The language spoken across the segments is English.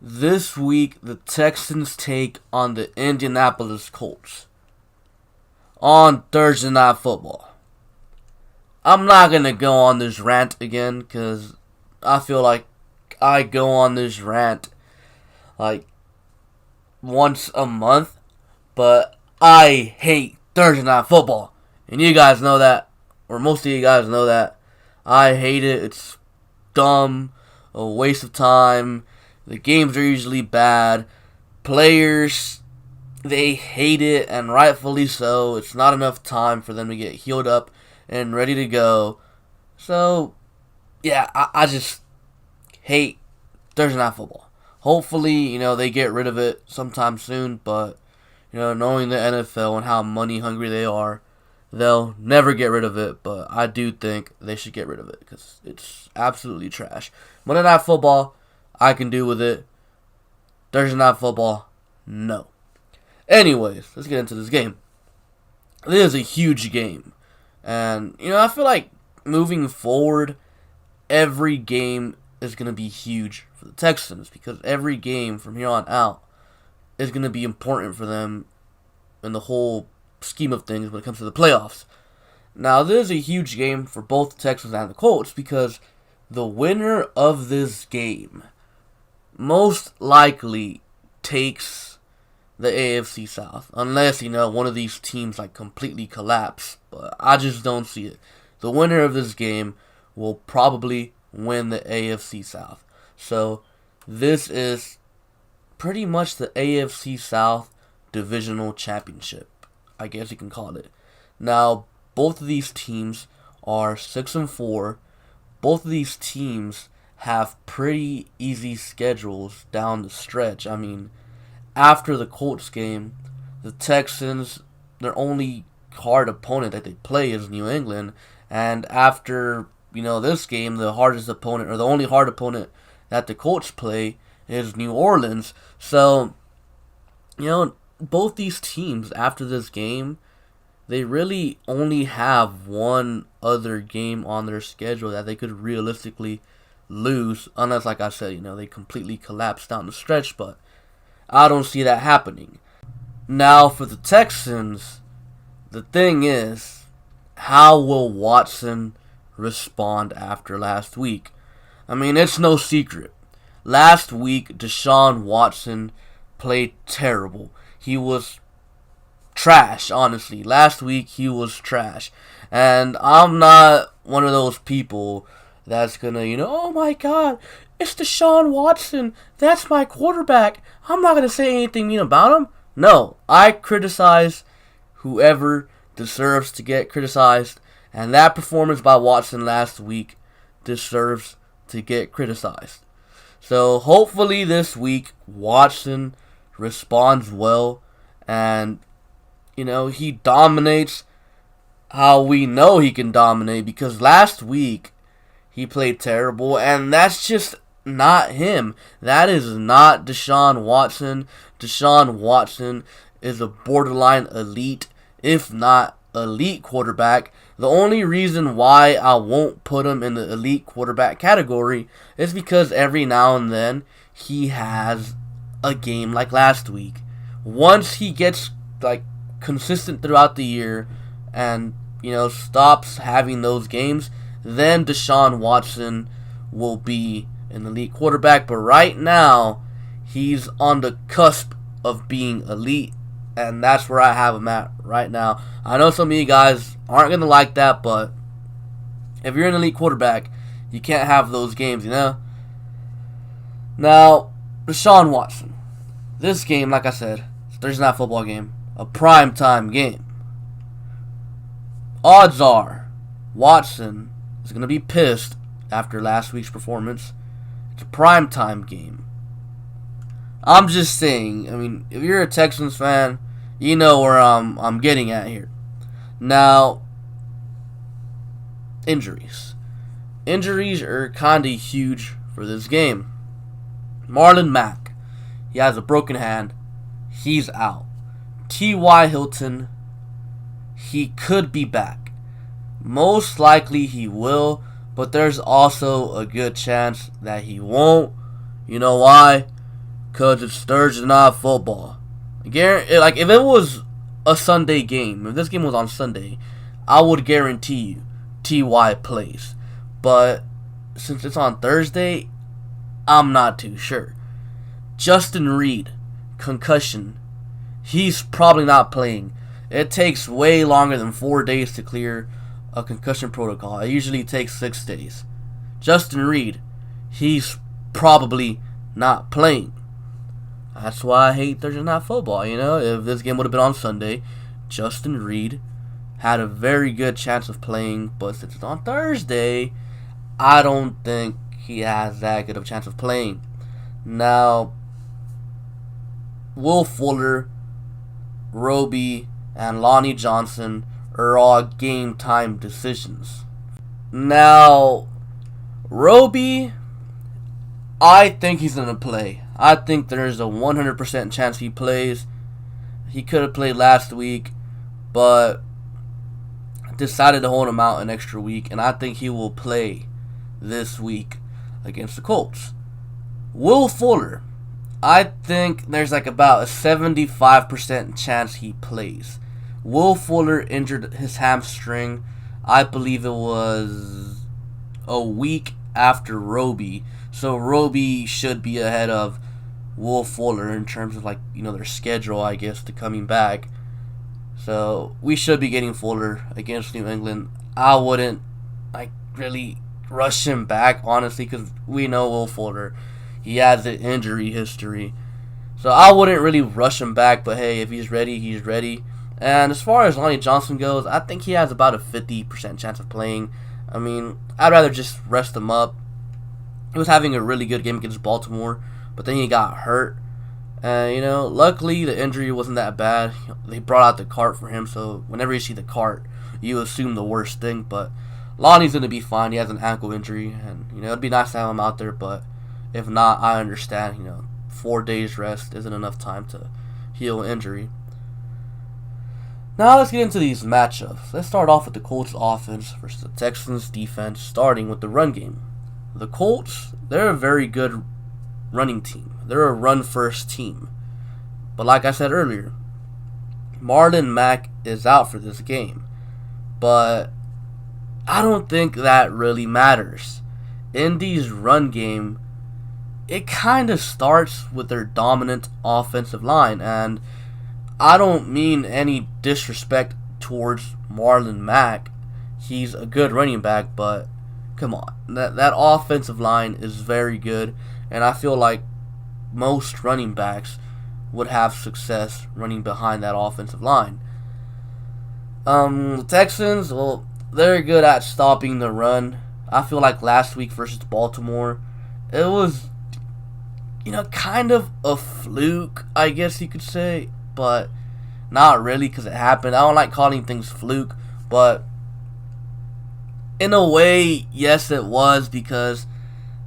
This week, the Texans take on the Indianapolis Colts on Thursday Night Football. I'm not going to go on this rant again because I feel like I go on this rant like once a month, but I hate Thursday Night Football. And you guys know that, or most of you guys know that. I hate it. It's dumb, a waste of time. The games are usually bad. Players, they hate it, and rightfully so. It's not enough time for them to get healed up and ready to go. So, yeah, I just hate Thursday Night Football. Hopefully, they get rid of it sometime soon, but, knowing the NFL and how money hungry they are, they'll never get rid of it, but I do think they should get rid of it because it's absolutely trash. Monday Night Football, I can do with it. Thursday Night Football, no. Anyways, let's get into this game. This is a huge game. And, I feel like moving forward, every game is going to be huge for the Texans because every game from here on out is going to be important for them in the whole scheme of things when it comes to the playoffs. Now, this is a huge game for both the Texans and the Colts because the winner of this game most likely takes the AFC South, unless, one of these teams completely collapse, but I just don't see it. The winner of this game will probably win the AFC South. So, this is pretty much the AFC South Divisional Championship, I guess you can call it. Now, both of these teams are 6-4. Both of these teams have pretty easy schedules down the stretch. I mean, after the Colts game, the Texans, their only hard opponent that they play is New England. And after, this game, the hardest opponent, or the only hard opponent that the Colts play is New Orleans. So, both these teams, after this game, they really only have one other game on their schedule that they could realistically lose, unless, like I said, they completely collapse down the stretch, but I don't see that happening. Now, for the Texans, the thing is, how will Watson respond after last week? I mean, it's no secret. Last week, Deshaun Watson played terrible. He was trash, honestly. Last week, he was trash. And I'm not one of those people that's gonna, oh my god, it's Deshaun Watson. That's my quarterback. I'm not gonna say anything mean about him. No, I criticize whoever deserves to get criticized. And that performance by Watson last week deserves to get criticized. So hopefully this week, Watson responds well. And, he dominates how we know he can dominate. Because last week, he played terrible, and that's just not him. That is not Deshaun Watson. Deshaun Watson is a borderline elite, if not elite quarterback. The only reason why I won't put him in the elite quarterback category is because every now and then he has a game like last week. Once he gets consistent throughout the year and stops having those games, then Deshaun Watson will be an elite quarterback. But right now, he's on the cusp of being elite, and that's where I have him at right now. I know some of you guys aren't going to like that, but if you're an elite quarterback, you can't have those games, Now, Deshaun Watson. This game, like I said, it's a Thursday Night Football game, a primetime game. Odds are Watson is going to be pissed after last week's performance. It's a primetime game. I'm just saying, if you're a Texans fan, you know where I'm getting at here. Now, injuries. Injuries are kind of huge for this game. Marlon Mack, he has a broken hand. He's out. T.Y. Hilton, he could be back. Most likely he will, but there's also a good chance that he won't. You know why? Because it's Thursday night football. Like, if it was a Sunday game, if this game was on Sunday, I would guarantee you T.Y. plays. But since it's on Thursday, I'm not too sure. Justin Reed, concussion. He's probably not playing. It takes way longer than 4 days to clear a concussion protocol. It usually takes 6 days. Justin Reed, he's probably not playing. That's why I hate Thursday night football. If this game would have been on Sunday, Justin Reed had a very good chance of playing, but since it's on Thursday, I don't think he has that good of a chance of playing. Now, Will Fuller, Roby, and Lonnie Johnson are all game time decisions. Now, Roby, I think he's going to play. I think there's a 100% chance he plays. He could have played last week, but decided to hold him out an extra week, and I think he will play this week against the Colts. Will Fuller, I think there's like about a 75% chance he plays. Will Fuller injured his hamstring, I believe it was a week after Roby. So Roby should be ahead of Will Fuller in terms of their schedule, I guess, to coming back. So we should be getting Fuller against New England. I wouldn't really rush him back, honestly, because we know Will Fuller. He has an injury history. So I wouldn't really rush him back, but hey, if he's ready, he's ready. And as far as Lonnie Johnson goes, I think he has about a 50% chance of playing. I mean, I'd rather just rest him up. He was having a really good game against Baltimore, but then he got hurt. And, luckily the injury wasn't that bad. They brought out the cart for him, so whenever you see the cart, you assume the worst thing. But Lonnie's going to be fine. He has an ankle injury, and, it'd be nice to have him out there, but if not, I understand. 4 days rest isn't enough time to heal an injury. Now let's get into these matchups. Let's start off with the Colts offense versus the Texans defense, starting with the run game. The Colts, they're a very good running team. They're a run-first team. But like I said earlier, Marlon Mack is out for this game. But I don't think that really matters. Indy's run game, it kind of starts with their dominant offensive line. And I don't mean any disrespect towards Marlon Mack. He's a good running back, but come on. That offensive line is very good, and I feel like most running backs would have success running behind that offensive line. The Texans, well, they're good at stopping the run. I feel like last week versus Baltimore, it was, kind of a fluke, I guess you could say, but not really because it happened. I don't like calling things fluke, but in a way, yes, it was, because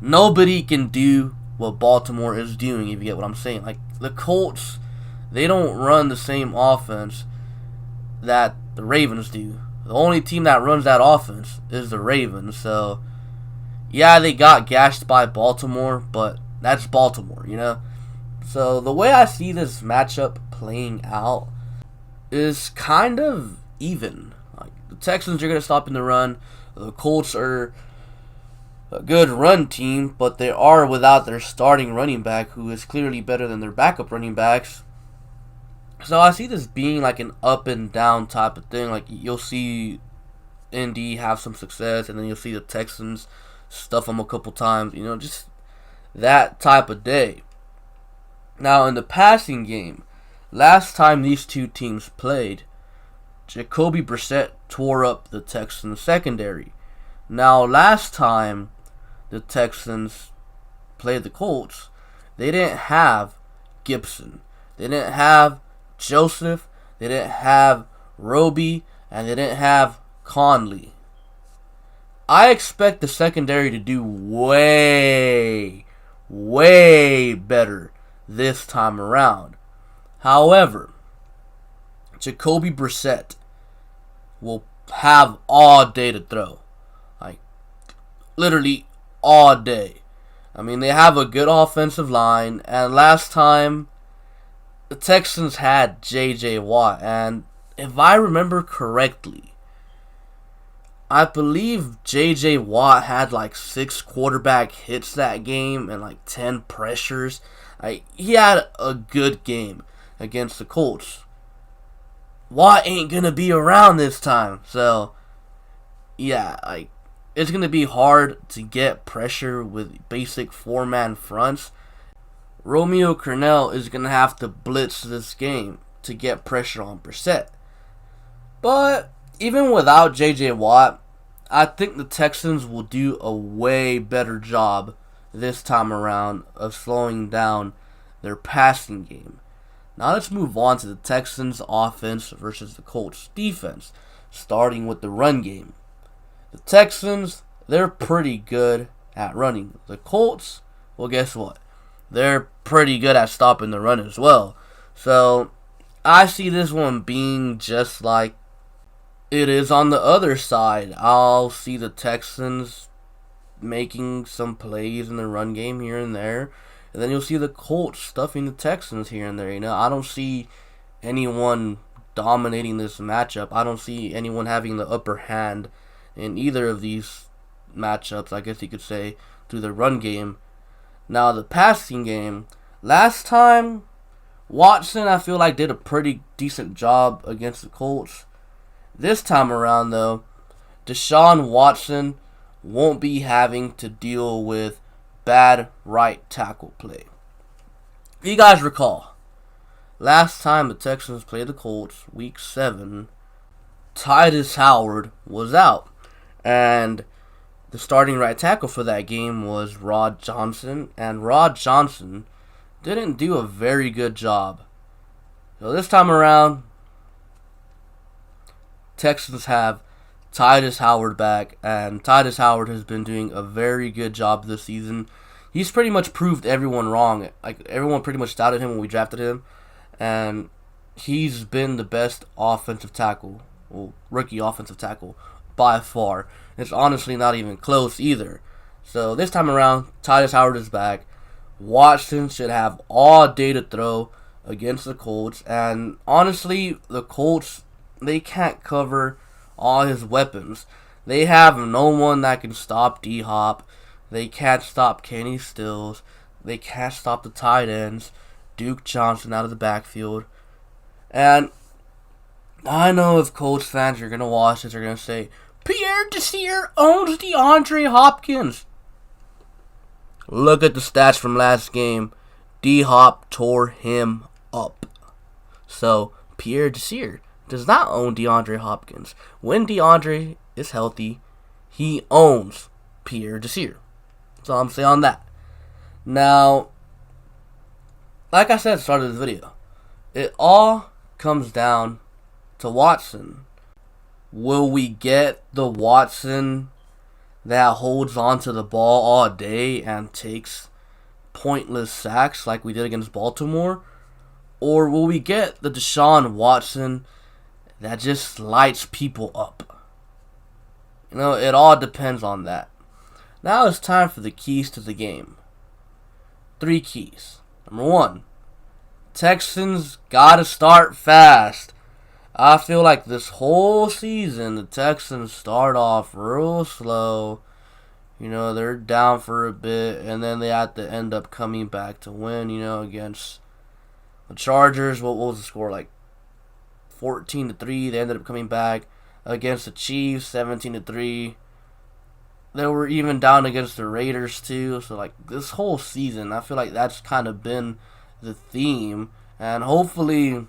nobody can do what Baltimore is doing, if you get what I'm saying. Like, the Colts, they don't run the same offense that the Ravens do. The only team that runs that offense is the Ravens. So, yeah, they got gashed by Baltimore, but that's Baltimore, So, the way I see this matchup playing out is kind of even. Like, the Texans are going to stop in the run. The Colts are a good run team, but they are without their starting running back, who is clearly better than their backup running backs. So I see this being like an up and down type of thing. Like, you'll see Indy have some success, and then you'll see the Texans stuff them a couple times. Just that type of day. Now, in the passing game, last time these two teams played, Jacoby Brissett tore up the Texans secondary. Now, last time the Texans played the Colts, they didn't have Gibson. They didn't have Joseph. They didn't have Roby. And they didn't have Conley. I expect the secondary to do way, way better this time around. However, Jacoby Brissett will have all day to throw. Like, literally all day. I mean, they have a good offensive line, and last time the Texans had J.J. Watt, and if I remember correctly, I believe J.J. Watt had like 6 quarterback hits that game and like 10 pressures. He had a good game against the Colts. Watt ain't gonna be around this time, so yeah, it's gonna be hard to get pressure with basic 4-man fronts. Romeo Crennel is gonna have to blitz this game to get pressure on Brissett. But even without J.J. Watt, I think the Texans will do a way better job this time around of slowing down their passing game. Now let's move on to the Texans offense versus the Colts defense, starting with the run game. The Texans, they're pretty good at running. The Colts, well, guess what? They're pretty good at stopping the run as well. So I see this one being just like it is on the other side. I'll see the Texans making some plays in the run game here and there. And then you'll see the Colts stuffing the Texans here and there. I don't see anyone dominating this matchup. I don't see anyone having the upper hand in either of these matchups, I guess you could say, through the run game. Now, the passing game, last time, Watson, I feel like, did a pretty decent job against the Colts. This time around, though, Deshaun Watson won't be having to deal with bad right tackle play. If you guys recall, last time the Texans played the Colts, Week 7, Titus Howard was out. And the starting right tackle for that game was Rod Johnson. And Rod Johnson didn't do a very good job. So this time around, Texans have Titus Howard back, and Titus Howard has been doing a very good job this season. He's pretty much proved everyone wrong. Like, everyone pretty much doubted him when we drafted him, and he's been the best offensive tackle, well, rookie offensive tackle by far. It's honestly not even close either. So this time around, Titus Howard is back. Watson should have all day to throw against the Colts, and honestly, the Colts, they can't cover all his weapons. They have no one that can stop D-Hop. They can't stop Kenny Stills. They can't stop the tight ends. Duke Johnson out of the backfield. And I know if Colts fans are going to watch this, they're going to say, Pierre Desir owns DeAndre Hopkins. Look at the stats from last game. D-Hop tore him up. So, Pierre Desir does not own DeAndre Hopkins. When DeAndre is healthy, he owns Pierre Desir. That's all I'm saying on that. Now, like I said at the start of this video, it all comes down to Watson. Will we get the Watson that holds onto the ball all day and takes pointless sacks like we did against Baltimore? Or will we get the Deshaun Watson that just lights people up? It all depends on that. Now it's time for the keys to the game. 3 keys. Number 1, Texans gotta start fast. I feel like this whole season, the Texans start off real slow. They're down for a bit, and then they have to end up coming back to win, against the Chargers. What was the score? Like 14-3. They ended up coming back against the Chiefs, 17-3. They were even down against the Raiders too. So this whole season, I feel like that's kind of been the theme. And hopefully,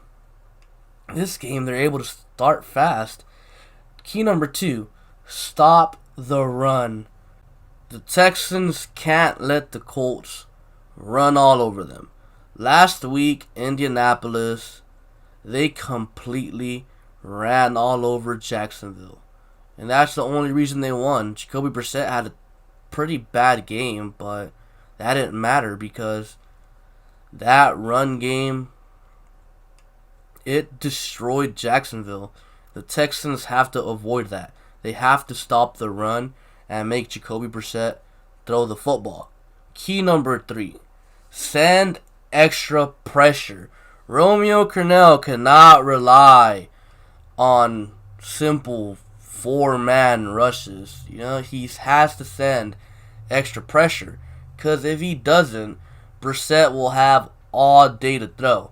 this game they're able to start fast. Key number 2, stop the run. The Texans can't let the Colts run all over them. Last week, Indianapolis, they completely ran all over Jacksonville. And that's the only reason they won. Jacoby Brissett had a pretty bad game, but that didn't matter because that run game, it destroyed Jacksonville. The Texans have to avoid that. They have to stop the run and make Jacoby Brissett throw the football. Key number 3. Send extra pressure. Romeo Crennel cannot rely on simple 4-man rushes. He has to send extra pressure. Because if he doesn't, Brissett will have all day to throw.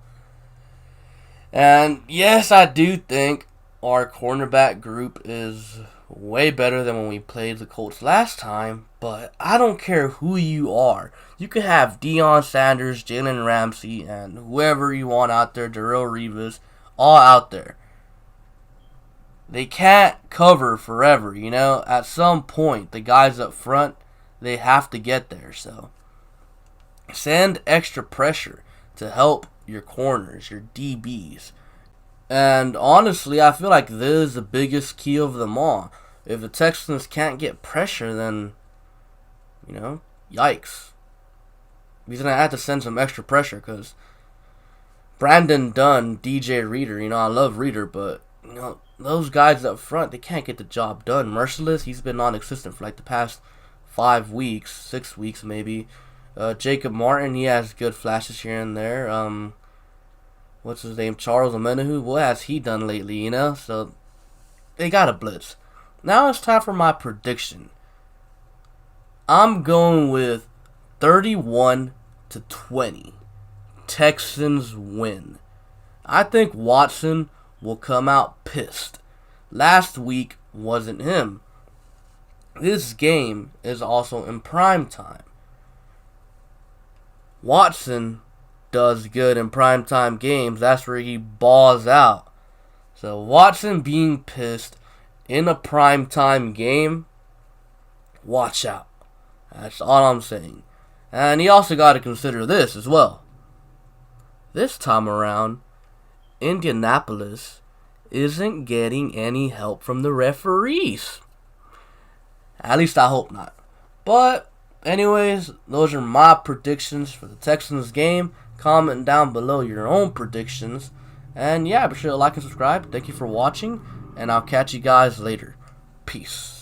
And yes, I do think our cornerback group is way better than when we played the Colts last time, but I don't care who you are. You could have Deion Sanders, Jalen Ramsey, and whoever you want out there, Darrelle Revis, all out there. They can't cover forever, At some point, the guys up front, they have to get there, so send extra pressure to help your corners, your DBs. And honestly, I feel like this is the biggest key of them all. If the Texans can't get pressure, then, yikes. He's going to have to send some extra pressure because Brandon Dunn, DJ Reader, I love Reader, but, those guys up front, they can't get the job done. Merciless, he's been non-existent for like the past 5 weeks, 6 weeks maybe. Jacob Martin, he has good flashes here and there. What's his name? Charles Omenihu. What has he done lately, So, they got a blitz. Now it's time for my prediction. I'm going with 31-20. Texans win. I think Watson will come out pissed. Last week wasn't him. This game is also in prime time. Watson does good in primetime games. That's where he balls out. So Watson being pissed in a primetime game, watch out. That's all I'm saying. And he also got to consider this as well. This time around, Indianapolis isn't getting any help from the referees. At least I hope not. But anyways, those are my predictions for the Texans game. Comment down below your own predictions. And yeah, be sure to like and subscribe. Thank you for watching. And I'll catch you guys later. Peace.